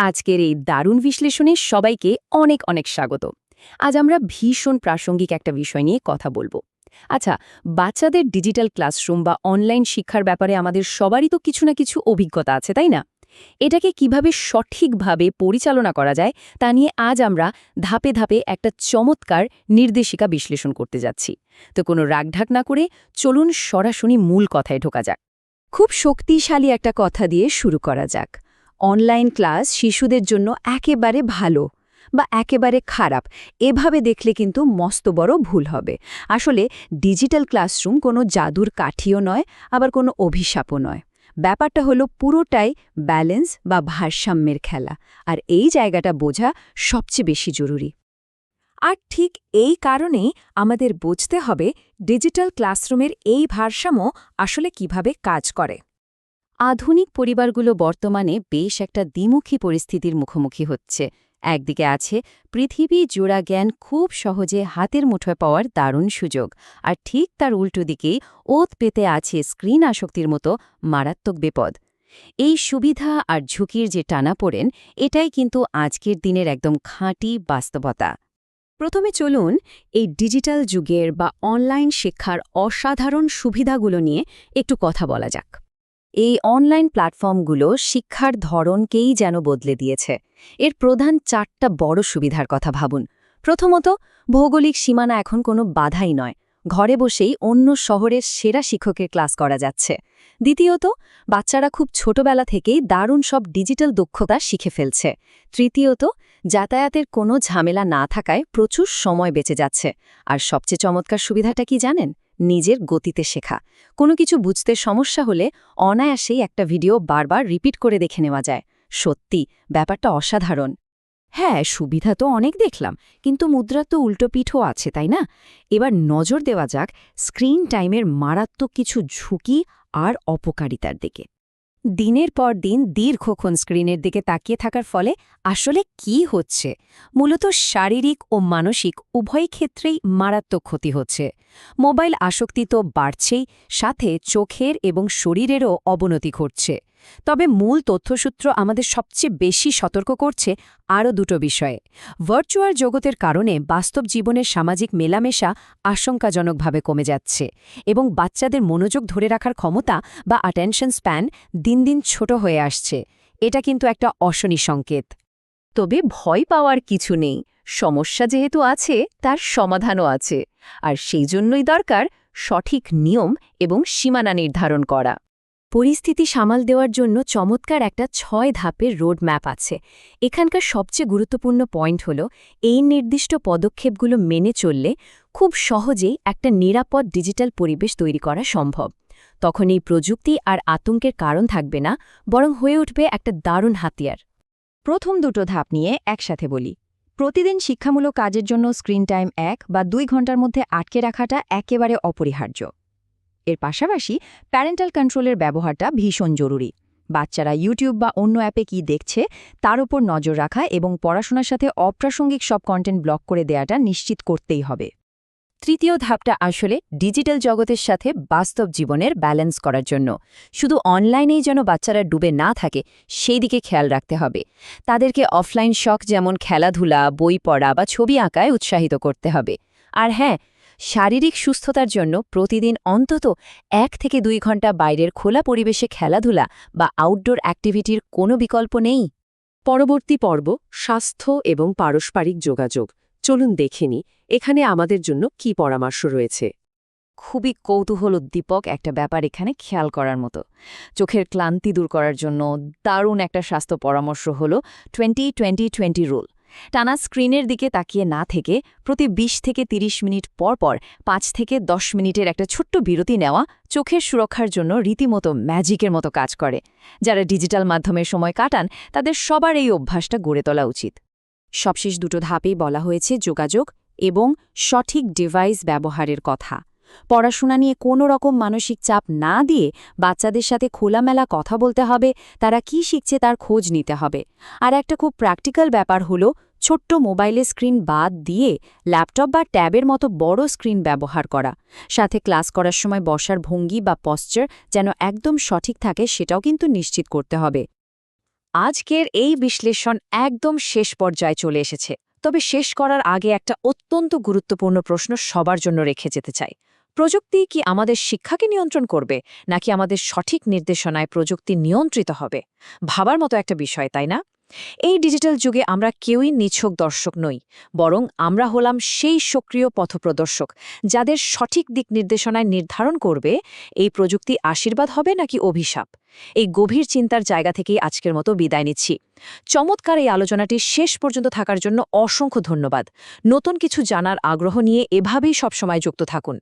আজকের এই দারুণ বিশ্লেষণে সবাইকে অনেক অনেক স্বাগত। আজ আমরা ভীষণ প্রাসঙ্গিক একটা বিষয় নিয়ে কথা বলবো। আচ্ছা, বাচ্চাদের ডিজিটাল ক্লাসরুম বা অনলাইন শিক্ষার ব্যাপারে আমাদের সবারই তো কিছু না কিছু অভিজ্ঞতা আছে, তাই না? এটাকে কিভাবে সঠিকভাবে পরিচালনা করা যায় তা নিয়ে আজ আমরা ধাপে ধাপে একটা চমৎকার নির্দেশিকা বিশ্লেষণ করতে যাচ্ছি। তো কোনো রাগঢাক না করে চলুন সরাসরি মূল কথায় ঢোকা যাক। খুব শক্তিশালী একটা কথা দিয়ে শুরু করা যাক। অনলাইন ক্লাস শিশুদের জন্য একেবারে ভালো বা একেবারে খারাপ এভাবে দেখলে কিন্তু মস্ত বড় ভুল হবে। আসলে ডিজিটাল ক্লাসরুম কোনো জাদুর কাঠিও নয়, আবার কোনো অভিশাপও নয়। ব্যাপারটা হলো পুরোটাই ব্যালেন্স বা ভারসাম্যের খেলা, আর এই জায়গাটা বোঝা সবচেয়ে বেশি জরুরি। আর ঠিক এই কারণেই আমাদের বুঝতে হবে ডিজিটাল ক্লাসরুমের এই ভারসাম্য আসলে কিভাবে কাজ করে। আধুনিক পরিবারগুলো বর্তমানে বেশ একটা দ্বিমুখী পরিস্থিতির মুখোমুখি হচ্ছে। একদিকে আছে পৃথিবী জোড়া জ্ঞান খুব সহজে হাতের মুঠোয় পাওয়ার দারুণ সুযোগ, আর ঠিক তার উল্টো দিকেই ওত পেতে আছে স্ক্রিন আসক্তির মতো মারাত্মক বিপদ। এই সুবিধা আর ঝুঁকির যে টানাপোড়েন, এটাই কিন্তু আজকের দিনের একদম খাঁটি বাস্তবতা। প্রথমে চলুন এই ডিজিটাল যুগের বা অনলাইন শিক্ষার অসাধারণ সুবিধাগুলো নিয়ে একটু কথা বলা যাক। এই অনলাইন প্ল্যাটফর্মগুলো শিক্ষার ধরনকেই যেন বদলে দিয়েছে। এর প্রধান 4টা বড় সুবিধার কথা ভাবুন। প্রথমত, ভৌগোলিক সীমানা এখন কোনো বাধাই নয়। ঘরে বসেই অন্য শহরের সেরা শিক্ষকের ক্লাস করা যাচ্ছে। দ্বিতীয়ত, বাচ্চারা খুব ছোটবেলা থেকেই দারুণ সব ডিজিটাল দক্ষতা শিখে ফেলছে। তৃতীয়ত, যাতায়াতের কোনো ঝামেলা না থাকায় প্রচুর সময় বেঁচে যাচ্ছে। আর সবচেয়ে চমৎকার সুবিধাটা কি জানেন? নিজের গতিতে শেখা। কোনো কিছু বুঝতে সমস্যা হলে অনায়াসেই একটা ভিডিও বারবার রিপিট করে দেখে নেওয়া যায়। সত্যি, ব্যাপারটা অসাধারণ। হ্যাঁ, সুবিধা তো অনেক দেখলাম, কিন্তু মুদ্রার তো উল্টো পিঠও আছে, তাই না? এবার নজর দেওয়া যাক স্ক্রিন টাইমের মারাত্মক কিছু ঝুঁকি আর অপকারিতার দিকে। দিনের পর দিন দীর্ঘক্ষণ স্ক্রিনের দিকে তাকিয়ে থাকার ফলে আসলে কি হচ্ছে? মূলত শারীরিক ও মানসিক উভয় ক্ষেত্রেই মারাত্মক ক্ষতি হচ্ছে। মোবাইল আসক্তি তো বাড়ছেই, সাথে চোখের এবং শরীরেরও অবনতি ঘটছে। তবে মূল তথ্যসূত্র আমাদের সবচেয়ে বেশি সতর্ক করছে আরও দুটো বিষয়ে। ভার্চুয়াল জগতের কারণে বাস্তব জীবনের সামাজিক মেলামেশা আশঙ্কাজনকভাবে কমে যাচ্ছে, এবং বাচ্চাদের মনোযোগ ধরে রাখার ক্ষমতা বা অ্যাটেনশন স্প্যান দিন দিন ছোট হয়ে আসছে। এটা কিন্তু একটা অশনি সংকেত। তবে ভয় পাওয়ার কিছু নেই। সমস্যা যেহেতু আছে, তার সমাধানও আছে। আর সেই জন্যই দরকার সঠিক নিয়ম এবং সীমানা নির্ধারণ করা। পরিস্থিতি সামাল দেওয়ার জন্য চমৎকার একটা 6 ধাপের রোড ম্যাপ আছে। এখানকার সবচেয়ে গুরুত্বপূর্ণ পয়েন্ট হল, এই নির্দিষ্ট পদক্ষেপগুলো মেনে চললে খুব সহজেই একটা নিরাপদ ডিজিটাল পরিবেশ তৈরি করা সম্ভব। তখন এই প্রযুক্তি আর আতঙ্কের কারণ থাকবে না, বরং হয়ে উঠবে একটা দারুণ হাতিয়ার। প্রথম দুটো ধাপ নিয়ে একসাথে বলি। প্রতিদিন শিক্ষামূলক কাজের জন্য স্ক্রিন টাইম 1 বা 2 ঘন্টার মধ্যে আটকে রাখাটা একেবারে অপরিহার্য। এর পাশাপাশি প্যারেন্টাল কন্ট্রোলের ব্যবহারটা ভীষণ জরুরি। বাচ্চারা ইউটিউব বা অন্য অ্যাপে কি দেখছে তার উপর নজর রাখা এবং পড়াশোনার সাথে অপ্রাসঙ্গিক সব কন্টেন্ট ব্লক করে দেওয়াটা নিশ্চিত করতেই হবে। তৃতীয় ধাপটা আসলে ডিজিটাল জগতের সাথে বাস্তব জীবনের ব্যালেন্স করার জন্য। শুধু অনলাইনেই যেন বাচ্চারা ডুবে না থাকে, সেই দিকে খেয়াল রাখতে হবে। তাদেরকে অফলাইন শখ যেমন খেলাধুলা, বই পড়া বা ছবি আঁকায় উৎসাহিত করতে হবে। আর হ্যাঁ, শারীরিক সুস্থতার জন্য প্রতিদিন অন্তত 1 থেকে 2 ঘন্টা বাইরের খোলা পরিবেশে খেলাধুলা বা আউটডোর অ্যাক্টিভিটির কোনো বিকল্প নেই। পরবর্তী পর্ব, স্বাস্থ্য এবং পারস্পরিক যোগাযোগ। চলুন দেখে নিই এখানে আমাদের জন্য কি পরামর্শ রয়েছে। খুবই কৌতূহল উদ্দীপক একটা ব্যাপার এখানে খেয়াল করার মতো। চোখের ক্লান্তি দূর করার জন্য দারুণ একটা স্বাস্থ্য পরামর্শ হল 20-20-20 রুল। টানা স্ক্রিনের দিকে তাকিয়ে না থেকে প্রতি 20 থেকে 30 মিনিট পর পর 5 থেকে 10 মিনিটের একটা ছোট্ট বিরতি নেওয়া চোখের সুরক্ষার জন্য রীতিমতো ম্যাজিকের মতো কাজ করে। যারা ডিজিটাল মাধ্যমে সময় কাটান, তাদের সবার এই অভ্যাসটা গড়ে তোলা উচিত। সবশেষ দুটো ধাপেই বলা হয়েছে যোগাযোগ এবং সঠিক ডিভাইস ব্যবহারের কথা। পড়াশোনা নিয়ে কোনো রকম মানসিক চাপ না দিয়ে বাচ্চাদের সাথে খোলামেলা কথা বলতে হবে, তারা কি শিখছে তার খোঁজ নিতে হবে। আর একটা খুব প্র্যাকটিক্যাল ব্যাপার হলো, ছোট্ট মোবাইলের স্ক্রিন বাদ দিয়ে ল্যাপটপ বা ট্যাবের মতো বড় স্ক্রিন ব্যবহার করা। সাথে ক্লাস করার সময় বসার ভঙ্গি বা পশ্চার যেন একদম সঠিক থাকে, সেটাও কিন্তু নিশ্চিত করতে হবে। আজকের এই বিশ্লেষণ একদম শেষ পর্যায়ে চলে এসেছে, তবে শেষ করার আগে একটা অত্যন্ত গুরুত্বপূর্ণ প্রশ্ন সবার জন্য রেখে যেতে চাই। প্রযুক্তি কি আমাদের শিক্ষাকে নিয়ন্ত্রণ করবে, নাকি আমাদের সঠিক নির্দেশনায় প্রযুক্তি নিয়ন্ত্রিত হবে? ভাবার মতো একটা বিষয়, তাই না? এই ডিজিটাল যুগে আমরা কেউই নিছক দর্শক নই, বরং আমরা হলাম সেই সক্রিয় পথপ্রদর্শক যাদের সঠিক দিক নির্দেশনায় নির্ধারণ করবে এই প্রযুক্তি আশীর্বাদ হবে নাকি অভিশাপ। এই গভীর চিন্তার জায়গা থেকেই আজকের মতো বিদায় নিচ্ছি। চমৎকার এই আলোচনাটি শেষ পর্যন্ত থাকার জন্য অসংখ্য ধন্যবাদ। নতুন কিছু জানার আগ্রহ নিয়ে এভাবেই সবসময় যুক্ত থাকুন।